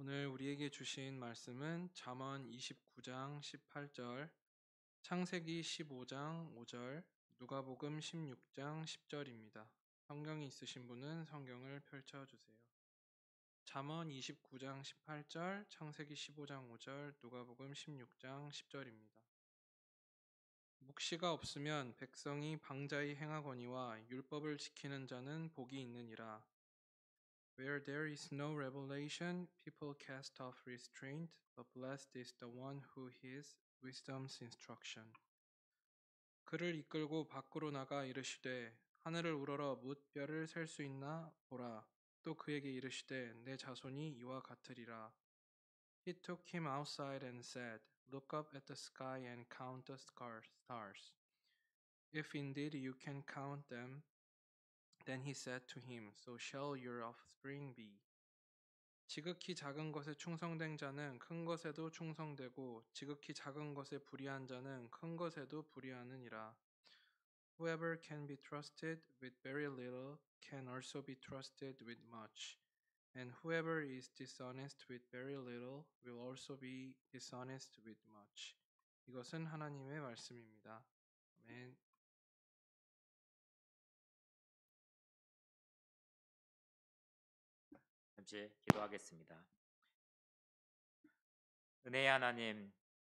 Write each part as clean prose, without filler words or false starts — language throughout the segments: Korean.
오늘 우리에게 주신 말씀은 잠언 29장 18절, 창세기 15장 5절, 누가복음 16장 10절입니다. 성경이 있으신 분은 성경을 펼쳐 주세요. 잠언 29장 18절, 창세기 15장 5절, 누가복음 16장 10절입니다. 묵시가 없으면 백성이 방자히 행하거니와 율법을 지키는 자는 복이 있느니라. Where there is no revelation, people cast off restraint, but blessed is the one who hears wisdom's instruction. 그를 이끌고 밖으로 나가 이르시되 하늘을 우러러 뭇 별을 셀 수 있나 보라. 또 그에게 이르시되 내 자손이 이와 같으리라. He took him outside and said, Look up at the sky and count the stars. If indeed you can count them, then he said to him, So shall your offspring be. 지극히 작은 것에 충성된 자는 큰 것에도 충성되고 지극히 작은 것에 불의한 자는 큰 것에도 불의하느니라. Whoever can be trusted with very little can also be trusted with much. And whoever is dishonest with very little will also be dishonest with much. 이것은 하나님의 말씀입니다. 아멘. 잠시 기도하겠습니다. 은혜의 하나님,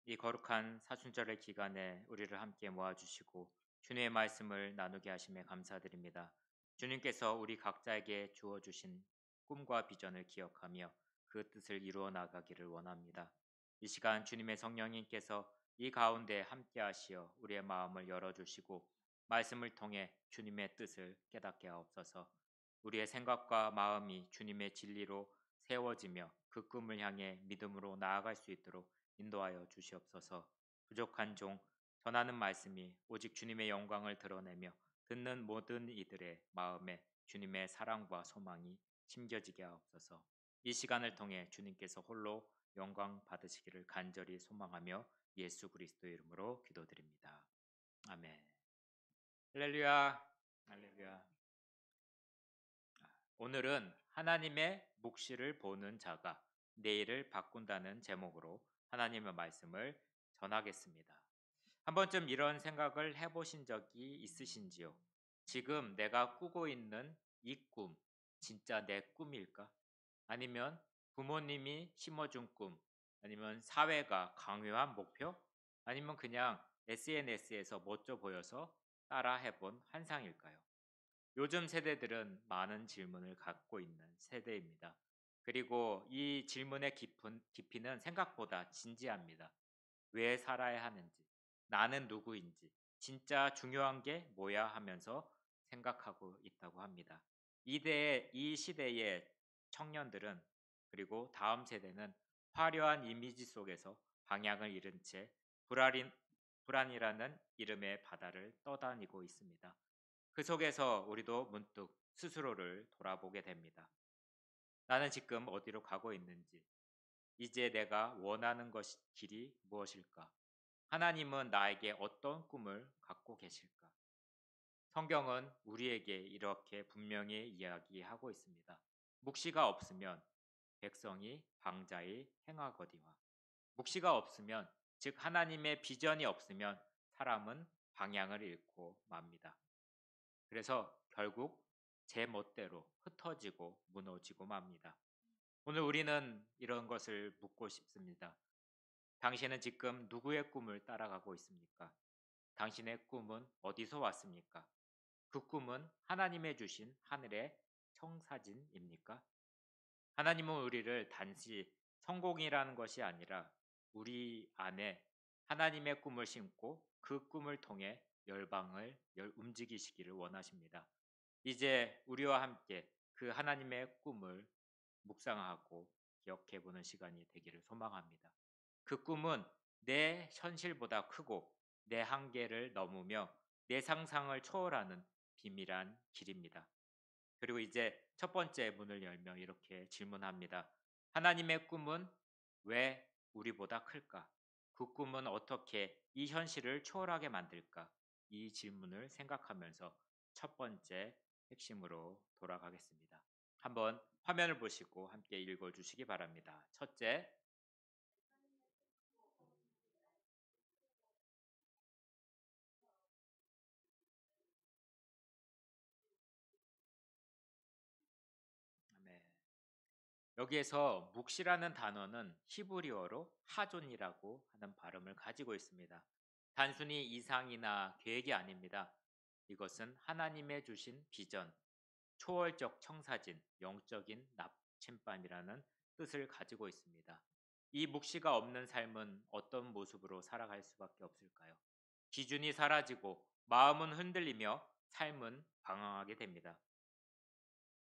이 거룩한 사순절의 기간에 우리를 함께 모아주시고 주님의 말씀을 나누게 하심에 감사드립니다. 주님께서 우리 각자에게 주어주신 꿈과 비전을 기억하며 그 뜻을 이루어 나가기를 원합니다. 이 시간 주님의 성령님께서 이 가운데 함께 하시어 우리의 마음을 열어주시고 말씀을 통해 주님의 뜻을 깨닫게 하옵소서. 우리의 생각과 마음이 주님의 진리로 세워지며 그 꿈을 향해 믿음으로 나아갈 수 있도록 인도하여 주시옵소서. 부족한 종 전하는 말씀이 오직 주님의 영광을 드러내며 듣는 모든 이들의 마음에 주님의 사랑과 소망이 심겨지게 하옵소서. 이 시간을 통해 주님께서 홀로 영광 받으시기를 간절히 소망하며 예수 그리스도의 이름으로 기도드립니다. 아멘. 할렐루야. 할렐루야. 오늘은 하나님의 묵시를 보는 자가 내일을 바꾼다는 제목으로 하나님의 말씀을 전하겠습니다. 한 번쯤 이런 생각을 해보신 적이 있으신지요? 지금 내가 꾸고 있는 이 꿈, 진짜 내 꿈일까? 아니면 부모님이 심어준 꿈, 아니면 사회가 강요한 목표, 아니면 그냥 SNS에서 멋져 보여서 따라 해본 환상일까요? 요즘 세대들은 많은 질문을 갖고 있는 세대입니다. 그리고 이 질문의 깊이는 생각보다 진지합니다. 왜 살아야 하는지, 나는 누구인지, 진짜 중요한 게 뭐야 하면서 생각하고 있다고 합니다. 이 시대의 청년들은 그리고 다음 세대는 화려한 이미지 속에서 방향을 잃은 채 불안이라는 이름의 바다를 떠다니고 있습니다. 그 속에서 우리도 문득 스스로를 돌아보게 됩니다. 나는 지금 어디로 가고 있는지, 이제 내가 원하는 길이 무엇일까? 하나님은 나에게 어떤 꿈을 갖고 계실까? 성경은 우리에게 이렇게 분명히 이야기하고 있습니다. 묵시가 없으면 백성이 방자히 행하거니와. 묵시가 없으면, 즉 하나님의 비전이 없으면 사람은 방향을 잃고 맙니다. 그래서 결국 제 멋대로 흩어지고 무너지고 맙니다. 오늘 우리는 이런 것을 묻고 싶습니다. 당신은 지금 누구의 꿈을 따라가고 있습니까? 당신의 꿈은 어디서 왔습니까? 그 꿈은 하나님의 주신 하늘의 청사진입니까? 하나님은 우리를 단지 성공이라는 것이 아니라 우리 안에 하나님의 꿈을 심고 그 꿈을 통해 열방을 움직이시기를 원하십니다. 이제 우리와 함께 그 하나님의 꿈을 묵상하고 기억해보는 시간이 되기를 소망합니다. 그 꿈은 내 현실보다 크고 내 한계를 넘으며 내 상상을 초월하는 비밀한 길입니다. 그리고 이제 첫 번째 문을 열며 이렇게 질문합니다. 하나님의 꿈은 왜 우리보다 클까? 그 꿈은 어떻게 이 현실을 초월하게 만들까? 이 질문을 생각하면서 첫 번째 핵심으로 돌아가겠습니다. 한번 화면을 보시고 함께 읽어주시기 바랍니다. 첫째, 네. 여기에서 묵시라는 단어는 히브리어로 하존이라고 하는 발음을 가지고 있습니다. 단순히 이상이나 계획이 아닙니다. 이것은 하나님의 주신 비전, 초월적 청사진, 영적인 나침반이라는 뜻을 가지고 있습니다. 이 묵시가 없는 삶은 어떤 모습으로 살아갈 수밖에 없을까요? 기준이 사라지고 마음은 흔들리며 삶은 방황하게 됩니다.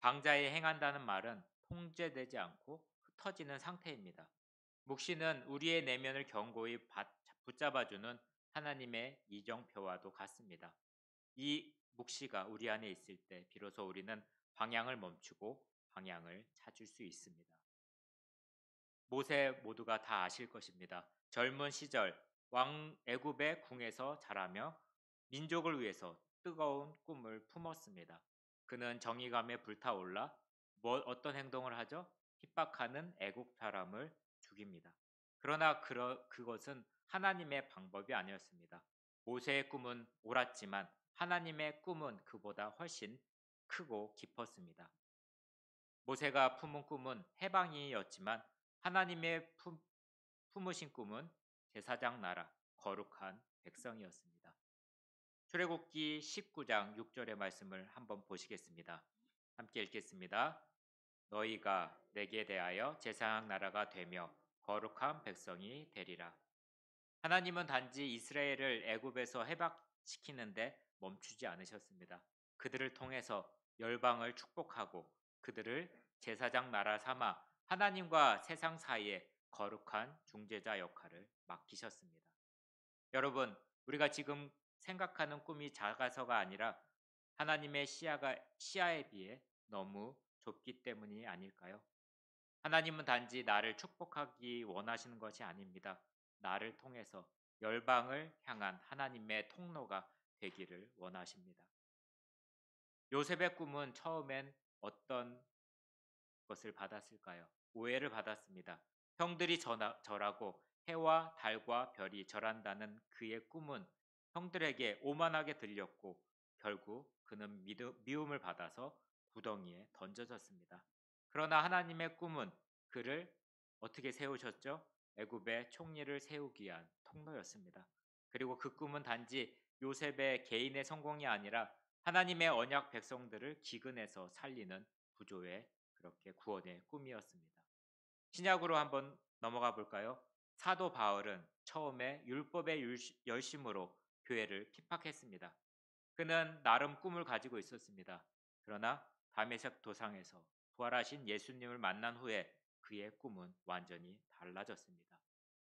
방자에 행한다는 말은 통제되지 않고 흩어지는 상태입니다. 묵시는 우리의 내면을 견고히 붙잡아주는 하나님의 이정표와도 같습니다. 이 묵시가 우리 안에 있을 때 비로소 우리는 방향을 멈추고 방향을 찾을 수 있습니다. 모세 모두가 다 아실 것입니다. 젊은 시절 왕 애굽의 궁에서 자라며 민족을 위해서 뜨거운 꿈을 품었습니다. 그는 정의감에 불타올라 어떤 행동을 하죠? 핍박하는 애굽 사람을 죽입니다. 그러나 그것은 하나님의 방법이 아니었습니다. 모세의 꿈은 옳았지만 하나님의 꿈은 그보다 훨씬 크고 깊었습니다. 모세가 품은 꿈은 해방이었지만 하나님의 품으신 꿈은 제사장 나라, 거룩한 백성이었습니다. 출애굽기 19장 6절의 말씀을 한번 보시겠습니다. 함께 읽겠습니다. 너희가 내게 대하여 제사장 나라가 되며 거룩한 백성이 되리라. 하나님은 단지 이스라엘을 애굽에서 해방시키는데 멈추지 않으셨습니다. 그들을 통해서 열방을 축복하고 그들을 제사장 나라 삼아 하나님과 세상 사이에 거룩한 중재자 역할을 맡기셨습니다. 여러분, 우리가 지금 생각하는 꿈이 작아서가 아니라 하나님의 시야에 비해 너무 좁기 때문이 아닐까요? 하나님은 단지 나를 축복하기 원하시는 것이 아닙니다. 나를 통해서 열방을 향한 하나님의 통로가 되기를 원하십니다. 요셉의 꿈은 처음엔 어떤 것을 받았을까요? 오해를 받았습니다. 형들이 절하고 해와 달과 별이 절한다는 그의 꿈은 형들에게 오만하게 들렸고 결국 그는 미움을 받아서 구덩이에 던져졌습니다. 그러나 하나님의 꿈은 그를 어떻게 세우셨죠? 애굽의 총리를 세우기 위한 통로였습니다. 그리고 그 꿈은 단지 요셉의 개인의 성공이 아니라 하나님의 언약 백성들을 기근에서 살리는 구조의 그렇게 구원의 꿈이었습니다. 신약으로 한번 넘어가 볼까요? 사도 바울은 처음에 율법의 열심으로 교회를 핍박했습니다. 그는 나름 꿈을 가지고 있었습니다. 그러나 다메섹 도상에서 부활하신 예수님을 만난 후에 그의 꿈은 완전히 달라졌습니다.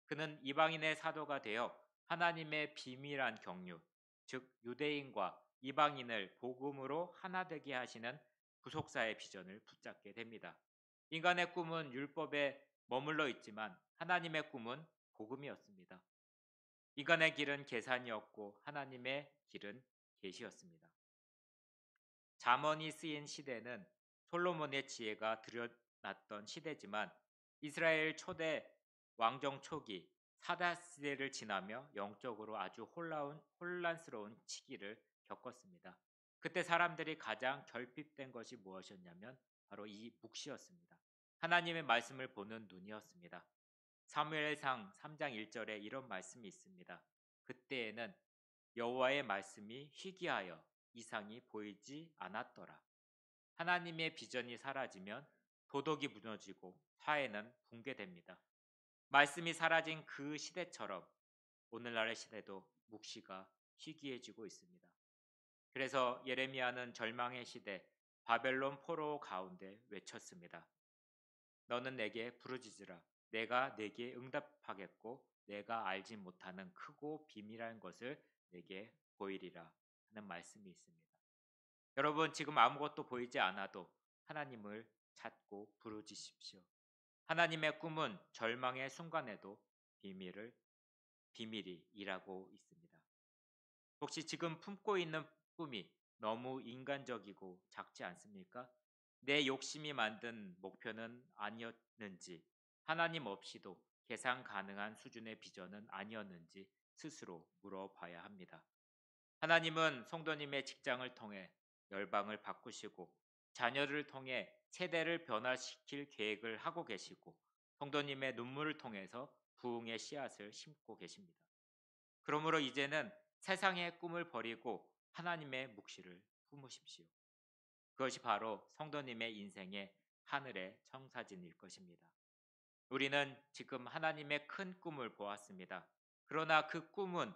그는 이방인의 사도가 되어 하나님의 비밀한 경륜, 즉 유대인과 이방인을 복음으로 하나 되게 하시는 구속사의 비전을 붙잡게 됩니다. 인간의 꿈은 율법에 머물러 있지만 하나님의 꿈은 복음이었습니다. 인간의 길은 계산이었고 하나님의 길은 계시였습니다. 잠언이 쓰인 시대는 솔로몬의 지혜가 드러났던 시대지만 이스라엘 초대 왕정 초기 사다 시대를 지나며 영적으로 아주 혼란스러운 시기를 겪었습니다. 그때 사람들이 가장 결핍된 것이 무엇이었냐면 바로 이 묵시였습니다. 하나님의 말씀을 보는 눈이었습니다. 사무엘상 3장 1절에 이런 말씀이 있습니다. 그때에는 여호와의 말씀이 희귀하여 이상이 보이지 않았더라. 하나님의 비전이 사라지면 도덕이 무너지고 사회는 붕괴됩니다. 말씀이 사라진 그 시대처럼 오늘날의 시대도 묵시가 희귀해지고 있습니다. 그래서 예레미야는 절망의 시대 바벨론 포로 가운데 외쳤습니다. 너는 내게 부르짖으라. 내가 내게 응답하겠고 내가 알지 못하는 크고 비밀한 것을 내게 보이리라 하는 말씀이 있습니다. 여러분 지금 아무것도 보이지 않아도 하나님을 찾고 부르짖으십시오. 하나님의 꿈은 절망의 순간에도 비밀이 일하고 있습니다. 혹시 지금 품고 있는 꿈이 너무 인간적이고 작지 않습니까? 내 욕심이 만든 목표는 아니었는지, 하나님 없이도 계산 가능한 수준의 비전은 아니었는지 스스로 물어봐야 합니다. 하나님은 성도님의 직장을 통해 열방을 바꾸시고 자녀를 통해 세대를 변화시킬 계획을 하고 계시고 성도님의 눈물을 통해서 부흥의 씨앗을 심고 계십니다. 그러므로 이제는 세상의 꿈을 버리고 하나님의 묵시를 품으십시오. 그것이 바로 성도님의 인생의 하늘의 청사진일 것입니다. 우리는 지금 하나님의 큰 꿈을 보았습니다. 그러나 그 꿈은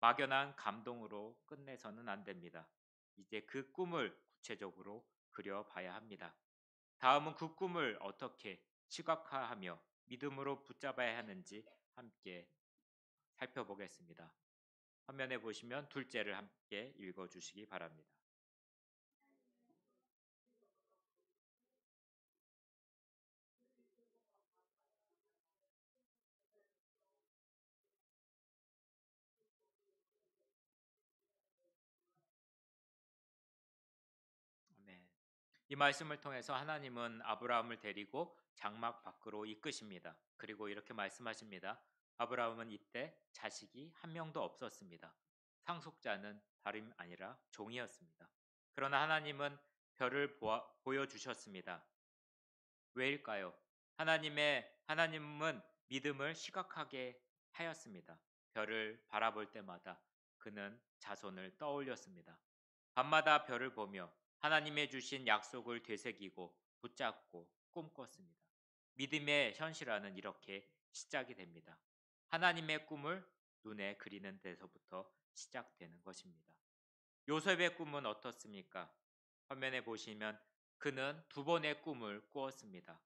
막연한 감동으로 끝내서는 안 됩니다. 이제 그 꿈을 구체적으로 그려봐야 합니다. 다음은 그 꿈을 어떻게 시각화하며 믿음으로 붙잡아야 하는지 함께 살펴보겠습니다. 화면에 보시면 둘째를 함께 읽어주시기 바랍니다. 네. 이 말씀을 통해서 하나님은 아브라함을 데리고 장막 밖으로 이끄십니다. 그리고 이렇게 말씀하십니다. 아브라함은 이때 자식이 한 명도 없었습니다. 상속자는 다름 아니라 종이었습니다. 그러나 하나님은 별을 보여주셨습니다. 왜일까요? 하나님은 믿음을 시각하게 하였습니다. 별을 바라볼 때마다 그는 자손을 떠올렸습니다. 밤마다 별을 보며 하나님의 주신 약속을 되새기고 붙잡고 꿈꿨습니다. 믿음의 현실화는 이렇게 시작이 됩니다. 하나님의 꿈을 눈에 그리는 데서부터 시작되는 것입니다. 요셉의 꿈은 어떻습니까? 화면에 보시면 그는 두 번의 꿈을 꾸었습니다.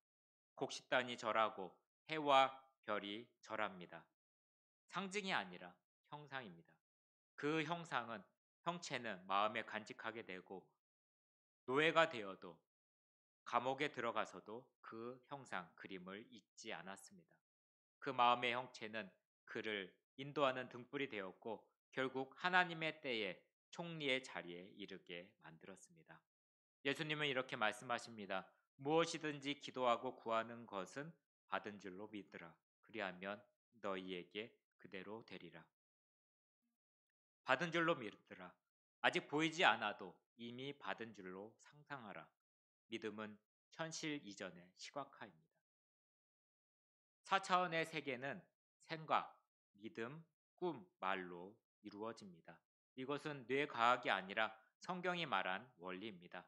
곡식단이 절하고 해와 별이 절합니다. 상징이 아니라 형상입니다. 그 형체는 마음에 간직하게 되고 노예가 되어도 감옥에 들어가서도 그 형상 그림을 잊지 않았습니다. 그 마음의 형체는 그를 인도하는 등불이 되었고 결국 하나님의 때에 총리의 자리에 이르게 만들었습니다. 예수님은 이렇게 말씀하십니다. 무엇이든지 기도하고 구하는 것은 받은 줄로 믿으라. 그리하면 너희에게 그대로 되리라. 받은 줄로 믿으라. 아직 보이지 않아도 이미 받은 줄로 상상하라. 믿음은 현실 이전의 시각화입니다. 4차원의 세계는 생각, 믿음, 꿈, 말로 이루어집니다. 이것은 뇌과학이 아니라 성경이 말한 원리입니다.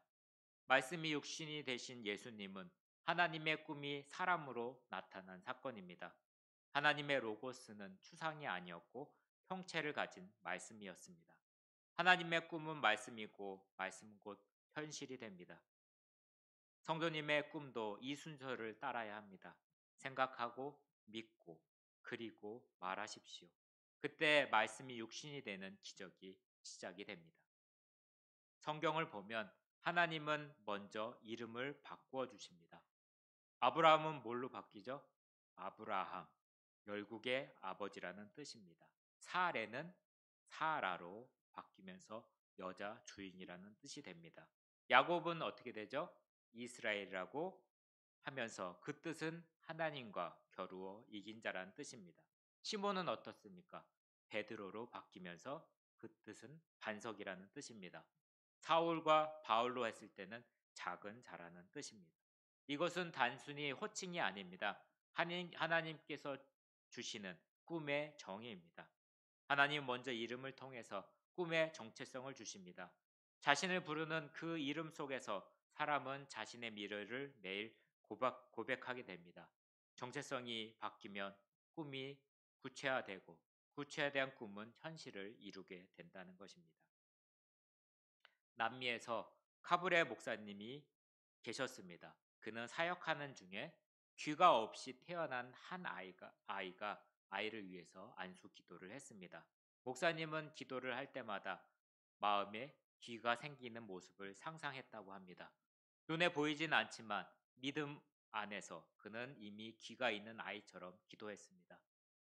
말씀이 육신이 되신 예수님은 하나님의 꿈이 사람으로 나타난 사건입니다. 하나님의 로고스는 추상이 아니었고 형체를 가진 말씀이었습니다. 하나님의 꿈은 말씀이고 말씀 곧 현실이 됩니다. 성도님의 꿈도 이 순서를 따라야 합니다. 생각하고 믿고 그리고 말하십시오. 그때 말씀이 육신이 되는 기적이 시작이 됩니다. 성경을 보면 하나님은 먼저 이름을 바꾸어 주십니다. 아브라함은 뭘로 바뀌죠? 아브라함, 열국의 아버지라는 뜻입니다. 사레는 사라로 바뀌면서 여자 주인이라는 뜻이 됩니다. 야곱은 어떻게 되죠? 이스라엘이라고 하면서 그 뜻은 하나님과 겨루어 이긴 자라는 뜻입니다. 시몬은 어떻습니까? 베드로로 바뀌면서 그 뜻은 반석이라는 뜻입니다. 사울과 바울로 했을 때는 작은 자라는 뜻입니다. 이것은 단순히 호칭이 아닙니다. 하나님께서 주시는 꿈의 정의입니다. 하나님 먼저 이름을 통해서 꿈의 정체성을 주십니다. 자신을 부르는 그 이름 속에서 사람은 자신의 미래를 매일 고백하게 됩니다. 정체성이 바뀌면 꿈이 구체화되고 구체화된 꿈은 현실을 이루게 된다는 것입니다. 남미에서 카브레 목사님이 계셨습니다. 그는 사역하는 중에 귀가 없이 태어난 한 아이가 아이를 위해서 안수 기도를 했습니다. 목사님은 기도를 할 때마다 마음에 귀가 생기는 모습을 상상했다고 합니다. 눈에 보이진 않지만 믿음 안에서 그는 이미 귀가 있는 아이처럼 기도했습니다.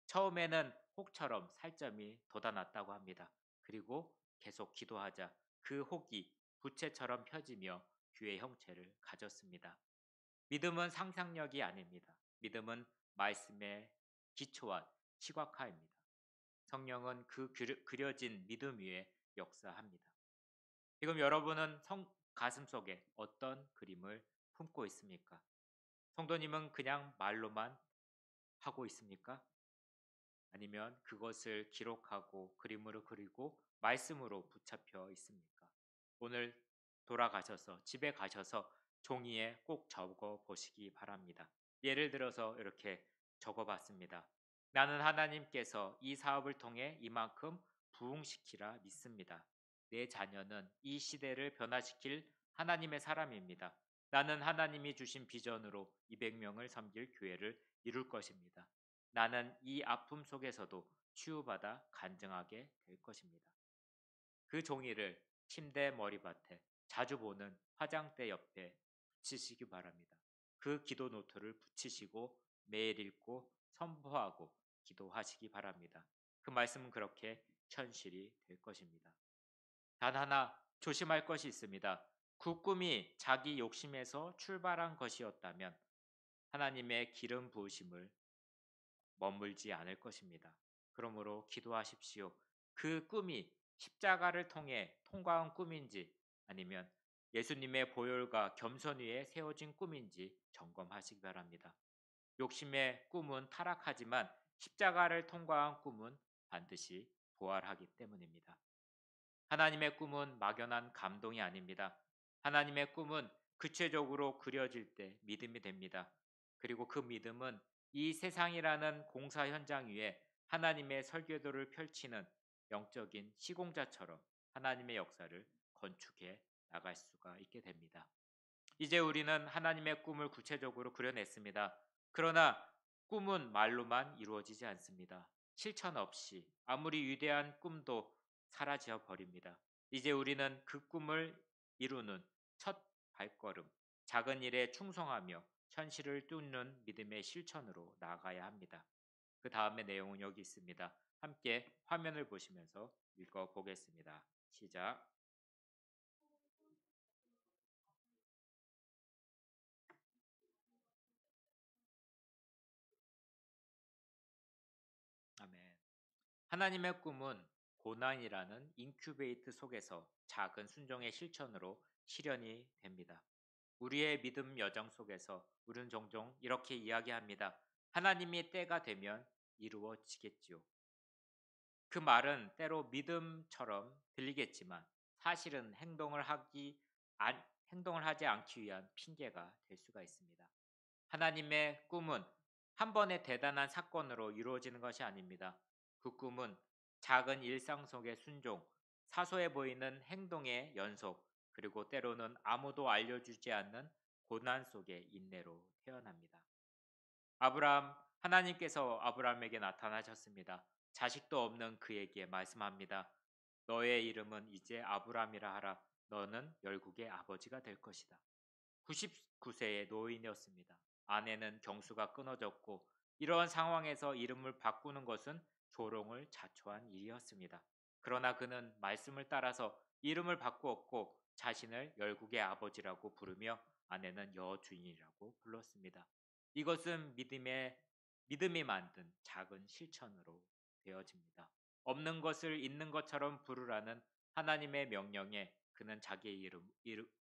처음에는 혹처럼 살점이 돋아났다고 합니다. 그리고 계속 기도하자 그 혹이 부채처럼 펴지며 귀의 형체를 가졌습니다. 믿음은 상상력이 아닙니다. 믿음은 말씀의 기초와 시각화입니다. 성령은 그 그려진 믿음 위에 역사합니다. 지금 여러분은 가슴 속에 어떤 그림을 품고 있습니까? 성도님은 그냥 말로만 하고 있습니까? 아니면 그것을 기록하고 그림으로 그리고 말씀으로 붙잡혀 있습니까? 오늘 돌아가셔서 집에 가셔서 종이에 꼭 적어 보시기 바랍니다. 예를 들어서 이렇게 적어 봤습니다. 나는 하나님께서 이 사업을 통해 이만큼 부흥시키라 믿습니다. 내 자녀는 이 시대를 변화시킬 하나님의 사람입니다. 나는 하나님이 주신 비전으로 200명을 섬길 교회를 이룰 것입니다. 나는 이 아픔 속에서도 치유받아 간증하게 될 것입니다. 그 종이를 침대 머리맡에 자주 보는 화장대 옆에 붙이시기 바랍니다. 그 기도 노트를 붙이시고 매일 읽고 선포하고 기도하시기 바랍니다. 그 말씀은 그렇게 현실이 될 것입니다. 단 하나 조심할 것이 있습니다. 그 꿈이 자기 욕심에서 출발한 것이었다면 하나님의 기름 부으심을 머물지 않을 것입니다. 그러므로 기도하십시오. 그 꿈이 십자가를 통해 통과한 꿈인지 아니면 예수님의 보혈과 겸손 위에 세워진 꿈인지 점검하시기 바랍니다. 욕심의 꿈은 타락하지만 십자가를 통과한 꿈은 반드시 부활하기 때문입니다. 하나님의 꿈은 막연한 감동이 아닙니다. 하나님의 꿈은 구체적으로 그려질 때 믿음이 됩니다. 그리고 그 믿음은 이 세상이라는 공사 현장 위에 하나님의 설계도를 펼치는 영적인 시공자처럼 하나님의 역사를 건축해 나갈 수가 있게 됩니다. 이제 우리는 하나님의 꿈을 구체적으로 그려냈습니다. 그러나 꿈은 말로만 이루어지지 않습니다. 실천 없이 아무리 위대한 꿈도 사라져 버립니다. 이제 우리는 그 꿈을 이루는 첫 발걸음, 작은 일에 충성하며 현실을 뚫는 믿음의 실천으로 나아가야 합니다. 그 다음의 내용은 여기 있습니다. 함께 화면을 보시면서 읽어보겠습니다. 시작. 아멘. 하나님의 꿈은 고난이라는 인큐베이트 속에서 작은 순종의 실천으로 실현이 됩니다. 우리의 믿음 여정 속에서 우리는 종종 이렇게 이야기합니다. 하나님이 때가 되면 이루어지겠지요. 그 말은 때로 믿음처럼 들리겠지만 사실은 행동을 하지 않기 위한 핑계가 될 수가 있습니다. 하나님의 꿈은 한 번의 대단한 사건으로 이루어지는 것이 아닙니다. 그 꿈은 작은 일상 속의 순종, 사소해 보이는 행동의 연속, 그리고 때로는 아무도 알려주지 않는 고난 속의 인내로 태어납니다. 하나님께서 아브라함에게 나타나셨습니다. 자식도 없는 그에게 말씀합니다. 너의 이름은 이제 아브라함이라 하라. 너는 열국의 아버지가 될 것이다. 99세의 노인이었습니다. 아내는 경수가 끊어졌고 이러한 상황에서 이름을 바꾸는 것은 조롱을 자초한 일이었습니다. 그러나 그는 말씀을 따라서 이름을 바꾸었고 자신을 열국의 아버지라고 부르며 아내는 여주인이라고 불렀습니다. 이것은 믿음이 만든 작은 실천으로 되어집니다. 없는 것을 있는 것처럼 부르라는 하나님의 명령에 그는 자기의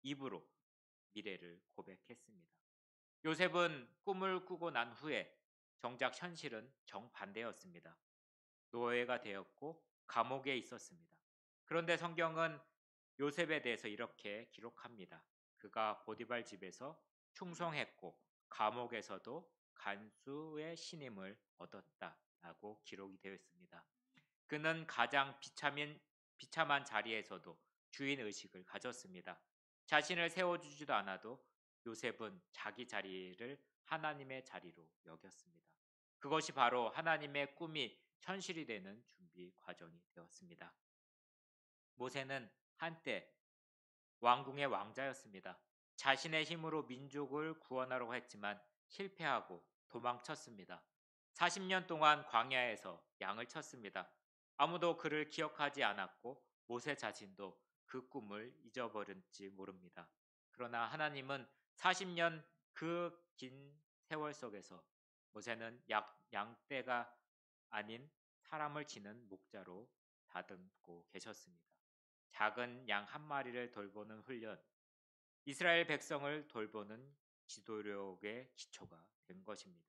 입으로 미래를 고백했습니다. 요셉은 꿈을 꾸고 난 후에 정작 현실은 정반대였습니다. 노예가 되었고 감옥에 있었습니다. 그런데 성경은 요셉에 대해서 이렇게 기록합니다. 그가 보디발 집에서 충성했고 감옥에서도 간수의 신임을 얻었다라고 기록이 되어 있습니다. 그는 가장 비참한 자리에서도 주인 의식을 가졌습니다. 자신을 세워주지도 않아도 요셉은 자기 자리를 하나님의 자리로 여겼습니다. 그것이 바로 하나님의 꿈이 현실이 되는 준비 과정이 되었습니다. 모세는 한때 왕궁의 왕자였습니다. 자신의 힘으로 민족을 구원하려고 했지만 실패하고 도망쳤습니다. 40년 동안 광야에서 양을 쳤습니다. 아무도 그를 기억하지 않았고 모세 자신도 그 꿈을 잊어버렸지 모릅니다. 그러나 하나님은 40년 그 긴 세월 속에서 모세는 양떼가 아닌 사람을 치는 목자로 다듬고 계셨습니다. 작은 양 한 마리를 돌보는 훈련, 이스라엘 백성을 돌보는 지도력의 기초가 된 것입니다.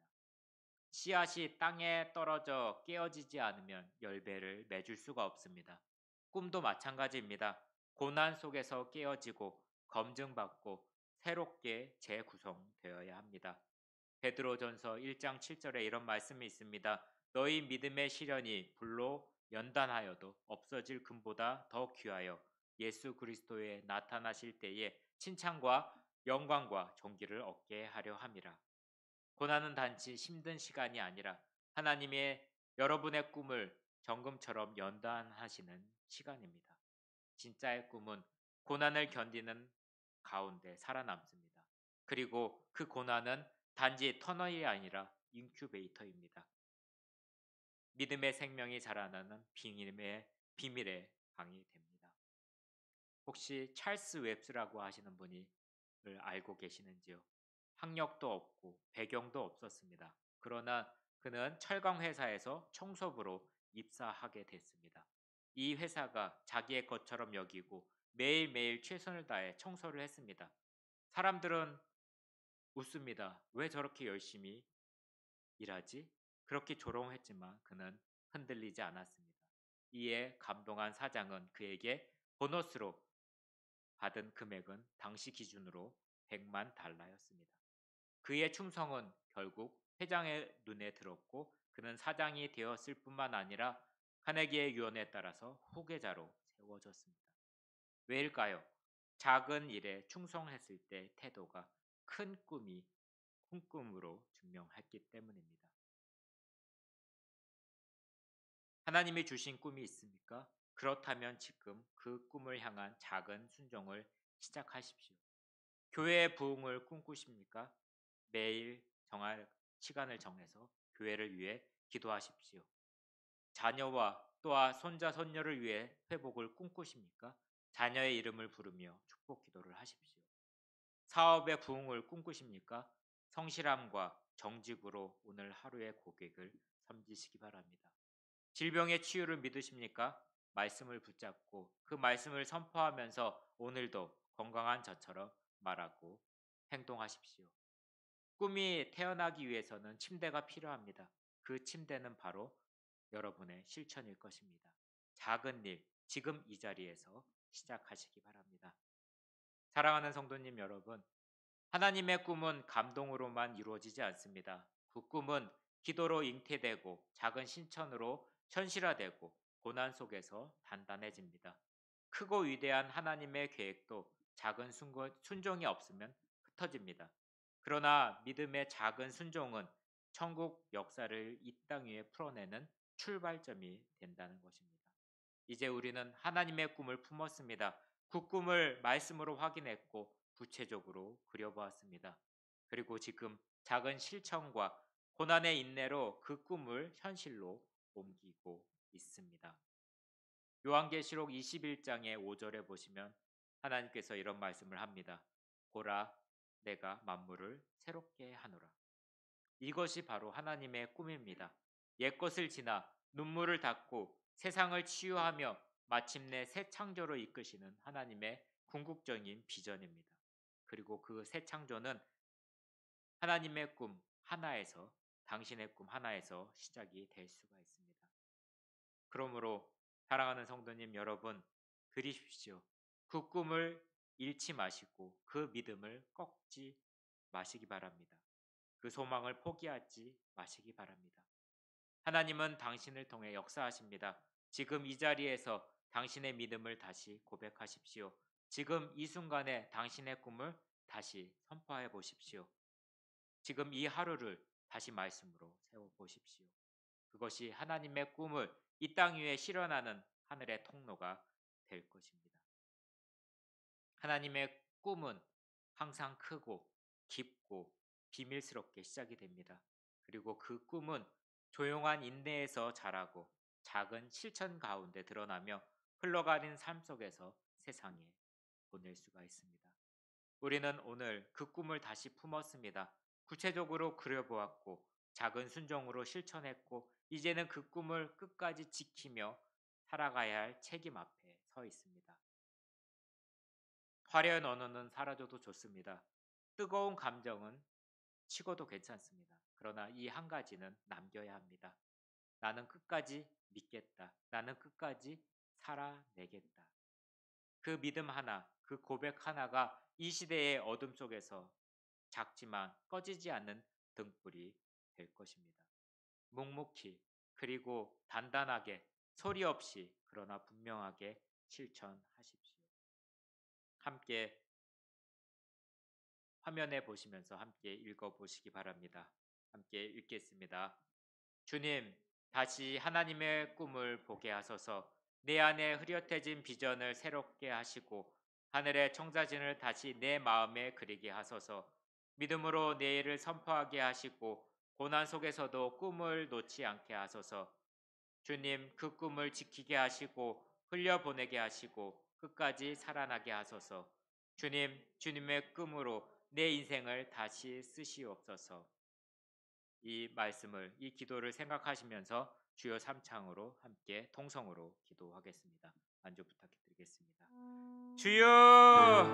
씨앗이 땅에 떨어져 깨어지지 않으면 열매를 맺을 수가 없습니다. 꿈도 마찬가지입니다. 고난 속에서 깨어지고 검증받고 새롭게 재구성되어야 합니다. 베드로전서 1장 7절에 이런 말씀이 있습니다. 너희 믿음의 시련이 불로 연단하여도 없어질 금보다 더 귀하여 예수 그리스도에 나타나실 때에 칭찬과 영광과 존귀를 얻게 하려 함이라. 고난은 단지 힘든 시간이 아니라 하나님의 여러분의 꿈을 정금처럼 연단하시는 시간입니다. 진짜의 꿈은 고난을 견디는 가운데 살아남습니다. 그리고 그 고난은 단지 터널이 아니라 인큐베이터입니다. 믿음의 생명이 자라나는 비밀의 방이 됩니다. 혹시 찰스 웹스라고 하시는 분이 알고 계시는지요? 학력도 없고 배경도 없었습니다. 그러나 그는 철강 회사에서 청소부로 입사하게 됐습니다. 이 회사가 자기의 것처럼 여기고 매일매일 최선을 다해 청소를 했습니다. 사람들은 웃습니다. 왜 저렇게 열심히 일하지? 그렇게 조롱했지만 그는 흔들리지 않았습니다. 이에 감동한 사장은 그에게 보너스로 받은 금액은 당시 기준으로 100만 달러였습니다. 그의 충성은 결국 회장의 눈에 들었고 그는 사장이 되었을 뿐만 아니라 카네기의 유언에 따라서 후계자로 세워졌습니다. 왜일까요? 작은 일에 충성했을 때 태도가 큰 꿈으로 증명했기 때문입니다. 하나님이 주신 꿈이 있습니까? 그렇다면 지금 그 꿈을 향한 작은 순종을 시작하십시오. 교회의 부흥을 꿈꾸십니까? 매일 정할 시간을 정해서 교회를 위해 기도하십시오. 자녀와 또한 손자 손녀를 위해 회복을 꿈꾸십니까? 자녀의 이름을 부르며 축복 기도를 하십시오. 사업의 부흥을 꿈꾸십니까? 성실함과 정직으로 오늘 하루의 고객을 섬기시기 바랍니다. 질병의 치유를 믿으십니까? 말씀을 붙잡고 그 말씀을 선포하면서 오늘도 건강한 저처럼 말하고 행동하십시오. 꿈이 태어나기 위해서는 침대가 필요합니다. 그 침대는 바로 여러분의 실천일 것입니다. 작은 일, 지금 이 자리에서 시작하시기 바랍니다. 사랑하는 성도님 여러분, 하나님의 꿈은 감동으로만 이루어지지 않습니다. 그 꿈은 기도로 잉태되고 작은 신천으로 현실화되고 고난 속에서 단단해집니다. 크고 위대한 하나님의 계획도 작은 순종이 없으면 흩어집니다. 그러나 믿음의 작은 순종은 천국 역사를 이 땅 위에 풀어내는 출발점이 된다는 것입니다. 이제 우리는 하나님의 꿈을 품었습니다. 그 꿈을 말씀으로 확인했고 구체적으로 그려보았습니다. 그리고 지금 작은 실천과 고난의 인내로 그 꿈을 현실로 옮기고 있습니다. 요한계시록 21장의 5절에 보시면 하나님께서 이런 말씀을 합니다. 보라, 내가 만물을 새롭게 하노라. 이것이 바로 하나님의 꿈입니다. 옛것을 지나 눈물을 닦고 세상을 치유하며 마침내 새 창조로 이끄시는 하나님의 궁극적인 비전입니다. 그리고 그 새 창조는 하나님의 꿈 하나에서, 당신의 꿈 하나에서 시작이 될 수가 있습니다. 그러므로 사랑하는 성도님 여러분, 그리십시오. 그 꿈을 잃지 마시고 그 믿음을 꺾지 마시기 바랍니다. 그 소망을 포기하지 마시기 바랍니다. 하나님은 당신을 통해 역사하십니다. 지금 이 자리에서 당신의 믿음을 다시 고백하십시오. 지금 이 순간에 당신의 꿈을 다시 선포해 보십시오. 지금 이 하루를 다시 말씀으로 세워보십시오. 그것이 하나님의 꿈을 이 땅 위에 실현하는 하늘의 통로가 될 것입니다. 하나님의 꿈은 항상 크고 깊고 비밀스럽게 시작이 됩니다. 그리고 그 꿈은 조용한 인내에서 자라고 작은 실천 가운데 드러나며 흘러가는 삶 속에서 세상에 보낼 수가 있습니다. 우리는 오늘 그 꿈을 다시 품었습니다. 구체적으로 그려보았고 작은 순종으로 실천했고 이제는 그 꿈을 끝까지 지키며 살아가야 할 책임 앞에 서 있습니다. 화려한 언어는 사라져도 좋습니다. 뜨거운 감정은 식어도 괜찮습니다. 그러나 이 한 가지는 남겨야 합니다. 나는 끝까지 믿겠다. 나는 끝까지 살아내겠다. 그 믿음 하나, 그 고백 하나가 이 시대의 어둠 속에서 작지만 꺼지지 않는 등불이 될 것입니다. 묵묵히 그리고 단단하게 소리 없이 그러나 분명하게 실천하십시오. 함께 화면에 보시면서 함께 읽어보시기 바랍니다. 함께 읽겠습니다. 주님, 다시 하나님의 꿈을 보게 하소서. 내 안에 흐릿해진 비전을 새롭게 하시고 하늘의 청사진을 다시 내 마음에 그리게 하소서. 믿음으로 내일을 선포하게 하시고 고난 속에서도 꿈을 놓지 않게 하소서. 주님, 그 꿈을 지키게 하시고 흘려보내게 하시고 끝까지 살아나게 하소서. 주님, 주님의 꿈으로 내 인생을 다시 쓰시옵소서. 이 말씀을, 이 기도를 생각하시면서 주여 삼창으로 함께 통성으로 기도하겠습니다. 안주 부탁드리겠습니다. 주여,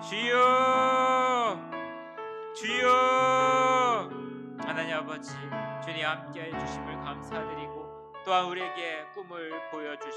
주여, 주여. 하나님 아버지, 주님 함께 해주심을 감사드리고 또한 우리에게 꿈을 보여주시